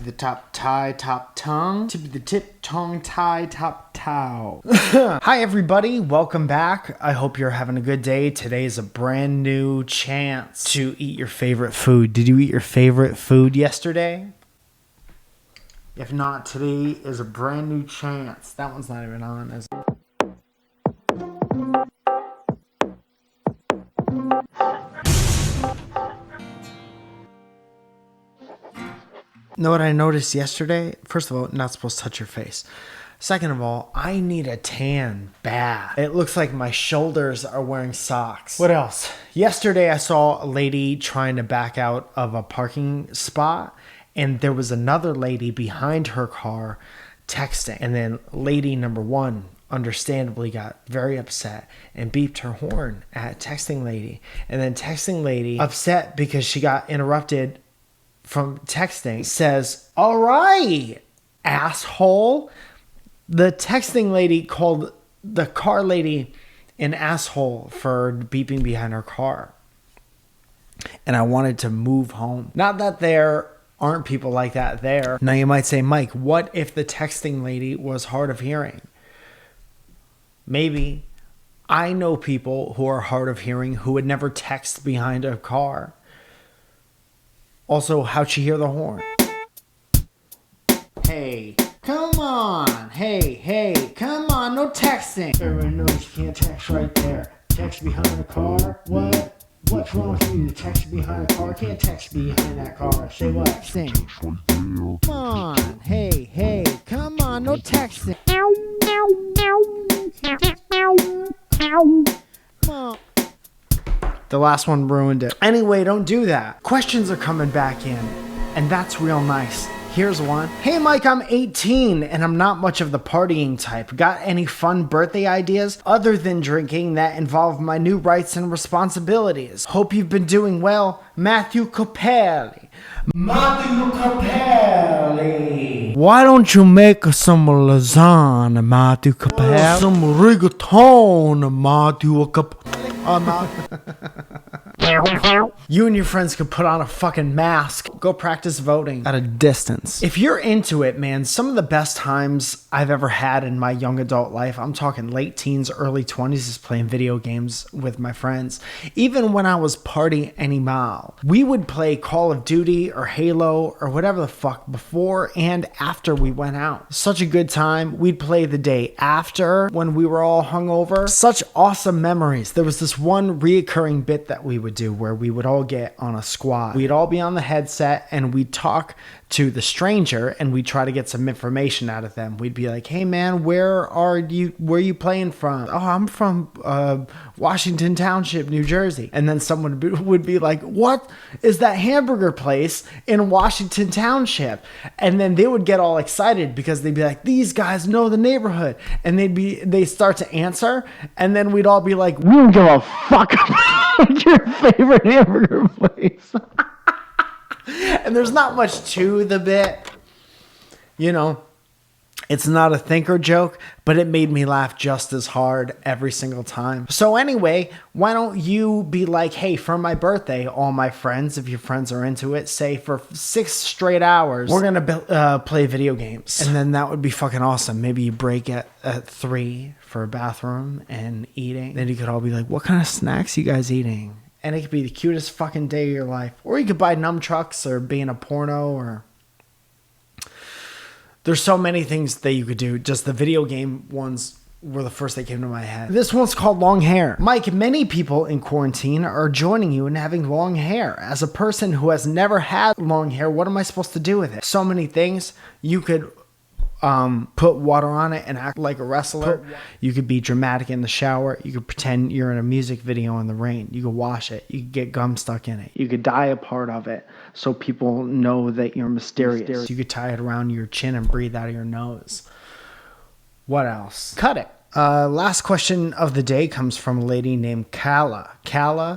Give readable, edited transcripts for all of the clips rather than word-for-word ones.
the top tie, top tongue. Tip of the tip, tongue, tie, top towel. Hi everybody, welcome back. I hope you're having a good day. Today is a brand new chance to eat your favorite food. Did you eat your favorite food yesterday? If not, today is a brand new chance. That one's not even on, is it? Know what I noticed yesterday? First of all, not supposed to touch your face. Second of all, I need a tan bad. It looks like my shoulders are wearing socks. What else? Yesterday I saw a lady trying to back out of a parking spot, and there was another lady behind her car texting. And then lady number one understandably got very upset and beeped her horn at texting lady. And then texting lady, upset because she got interrupted from texting, says, "All right, asshole." The texting lady called the car lady an asshole for beeping behind her car. And I wanted to move home. Not that there aren't people like that there. Now you might say, Mike, what if the texting lady was hard of hearing? Maybe. I know people who are hard of hearing who would never text behind a car. Also, how'd she hear the horn? Hey, come on. Hey, come on. No texting. Everyone knows you can't text right there. Text behind a car? What? What's wrong with you? Text behind a car? Can't text behind that car. Say what? Sing. Come on. Hey, come on. No texting. Come on. The last one ruined it. Anyway, don't do that. Questions are coming back in, and that's real nice. Here's one. Hey Mike, I'm 18 and I'm not much of the partying type. Got any fun birthday ideas other than drinking that involve my new rights and responsibilities? Hope you've been doing well. Matthew Capelli. Why don't you make some lasagna, Matthew Capelli? Some rigatone, Matthew Capelli. You and your friends could put on a fucking mask. Go practice voting at a distance. If you're into it, man, some of the best times I've ever had in my young adult life, I'm talking late teens, early 20s, is playing video games with my friends. Even when I was party animal, we would play Call of Duty or Halo or whatever the fuck before and after we went out. Such a good time. We'd play the day after when we were all hungover. Such awesome memories. There was this one reoccurring bit that we would do where we would all get on a squad. We'd all be on the headset and we'd talk to the stranger and we'd try to get some information out of them. We'd be like, "Hey man, where are you playing from?" "Oh, I'm from Washington Township, New Jersey." And then someone would be like, "What is that hamburger place in Washington Township?" And then they would get all excited because they'd be like, "These guys know the neighborhood." And they start to answer, and then we'd all be like, "We don't give a fuck about your favorite hamburger place." And there's not much to the bit, you know. It's not a thinker joke, but it made me laugh just as hard every single time. So anyway, why don't you be like, "Hey, for my birthday, all my friends," if your friends are into it, say for 6 straight hours, we're going to play video games. And then that would be fucking awesome. Maybe you break at 3 for a bathroom and eating. Then you could all be like, "What kind of snacks you guys eating?" And it could be the cutest fucking day of your life. Or you could buy nunchucks or be in a porno or... There's so many things that you could do. Just the video game ones were the first that came to my head. This one's called long hair. Mike, many people in quarantine are joining you in having long hair. As a person who has never had long hair, what am I supposed to do with it? So many things. You could put water on it and act like a wrestler. You could be dramatic in the shower. You could pretend you're in a music video in the rain. You could wash it. You could get gum stuck in it. You could dye a part of it so people know that you're mysterious. You could tie it around your chin and breathe out of your nose. What else? Cut it. Last question of the day comes from a lady named Kala. Kala.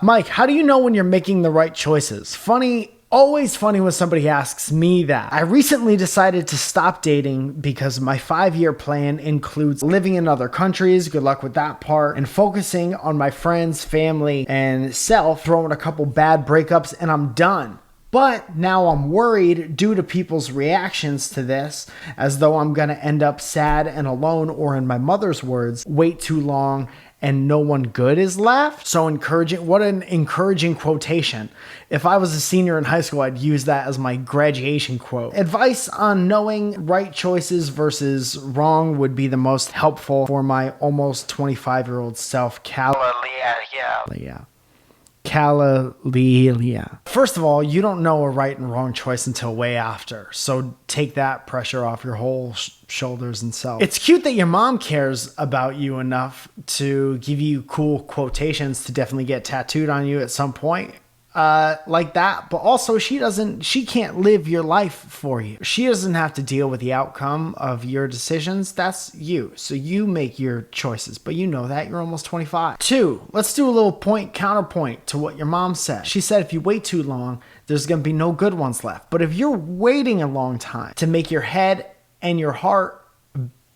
Mike, how do you know when you're making the right choices? Funny Always funny when somebody asks me that. I recently decided to stop dating because my 5-year plan includes living in other countries, good luck with that part, and focusing on my friends, family, and self, throwing a couple bad breakups, and I'm done. But now I'm worried due to people's reactions to this, as though I'm gonna end up sad and alone, or in my mother's words, wait too long and no one good is left. So encouraging, what an encouraging quotation. If I was a senior in high school, I'd use that as my graduation quote. Advice on knowing right choices versus wrong would be the most helpful for my almost 25-year-old self. Calilia. First of all, you don't know a right and wrong choice until way after. So take that pressure off your whole shoulders and self. It's cute that your mom cares about you enough to give you cool quotations to definitely get tattooed on you at some point. Like that, but also she can't live your life for you. She doesn't have to deal with the outcome of your decisions. That's you. So you make your choices, but you know that you're almost 25. 2, let's do a little counterpoint to what your mom said. She said, if you wait too long, there's going to be no good ones left. But if you're waiting a long time to make your head and your heart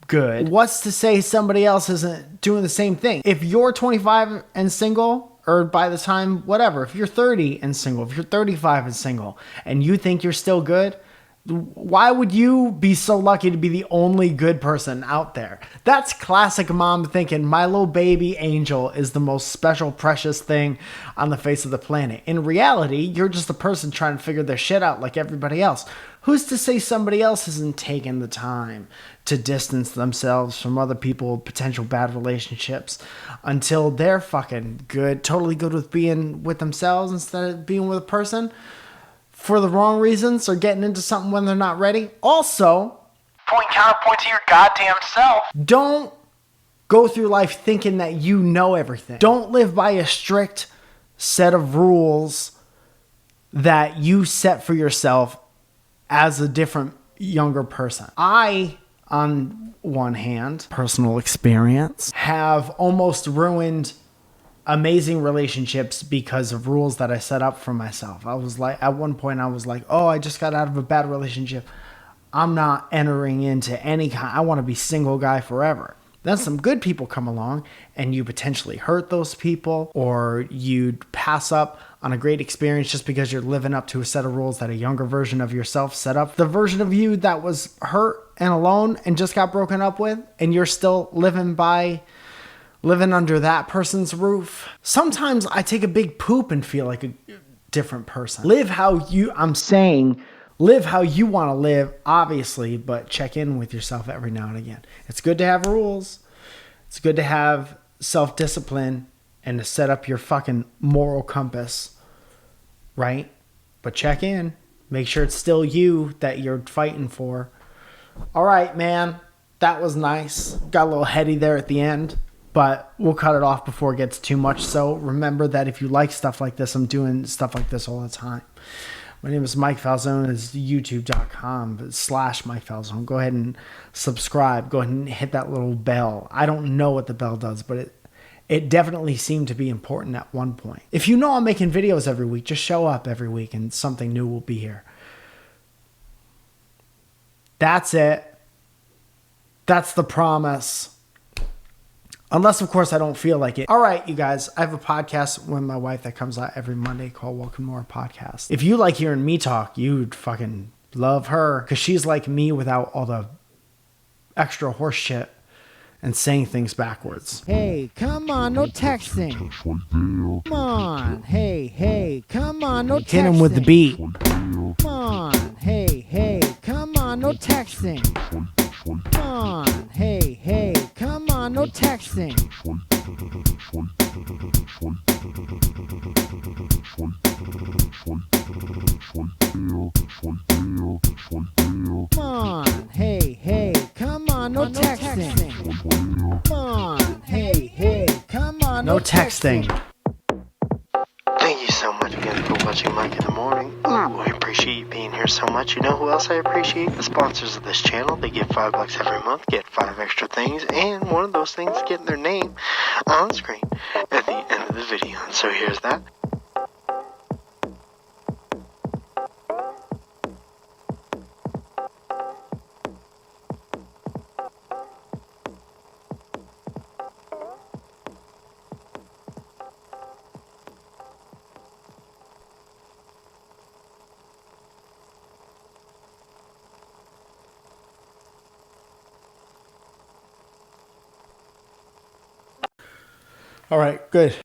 good, what's to say somebody else isn't doing the same thing? If you're 25 and single, or by the time, whatever, if you're 30 and single, if you're 35 and single, and you think you're still good, why would you be so lucky to be the only good person out there? That's classic mom thinking, my little baby angel is the most special, precious thing on the face of the planet. In reality, you're just a person trying to figure their shit out like everybody else. Who's to say somebody else hasn't taken the time to distance themselves from other people, potential bad relationships, until they're fucking good, totally good with being with themselves instead of being with a person for the wrong reasons, or getting into something when they're not ready? Also, counterpoint to your goddamn self. Don't go through life thinking that you know everything. Don't live by a strict set of rules that you set for yourself as a different younger person. I, on one hand, personal experience, have almost ruined amazing relationships because of rules that I set up for myself. I was like, at one point I was like, oh, I just got out of a bad relationship. I'm not entering into any kind, I want to be single guy forever. Then some good people come along and you potentially hurt those people, or you'd pass up on a great experience just because you're living up to a set of rules that a younger version of yourself set up. The version of you that was hurt and alone and just got broken up with, and you're still living under that person's roof. Sometimes I take a big poop and feel like a different person. Live how you want to live, obviously, but check in with yourself every now and again. It's good to have rules. It's good to have self-discipline and to set up your fucking moral compass, right? But check in. Make sure it's still you that you're fighting for. All right, man. That was nice. Got a little heady there at the end, but we'll cut it off before it gets too much. So remember that if you like stuff like this, I'm doing stuff like this all the time. My name is Mike Falzone. It's youtube.com/Mike Falzone. Go ahead and subscribe. Go ahead and hit that little bell. I don't know what the bell does, but it definitely seemed to be important at one point. If you know I'm making videos every week, just show up every week and something new will be here. That's it. That's the promise. Unless, of course, I don't feel like it. All right, you guys. I have a podcast with my wife that comes out every Monday called Welcome to Our Podcast. If you like hearing me talk, you'd fucking love her, because she's like me without all the extra horse shit and saying things backwards. Hey, come on, no texting. Come on, hey, come on, no texting. Hit him with the beat. Come on, hey, come on, no texting. Come on, hey, come on, no texting. Come on, hey, come on, no texting. Come on, hey, come on, no texting. Thank you so much again for watching Mike in the Morning. Ooh, I appreciate you being here so much. You know who else I appreciate? The sponsors of this channel. They get $5 every month, get 5 extra things, and one of those things getting their name on the screen at the end of the video. And so here's that. All right, good.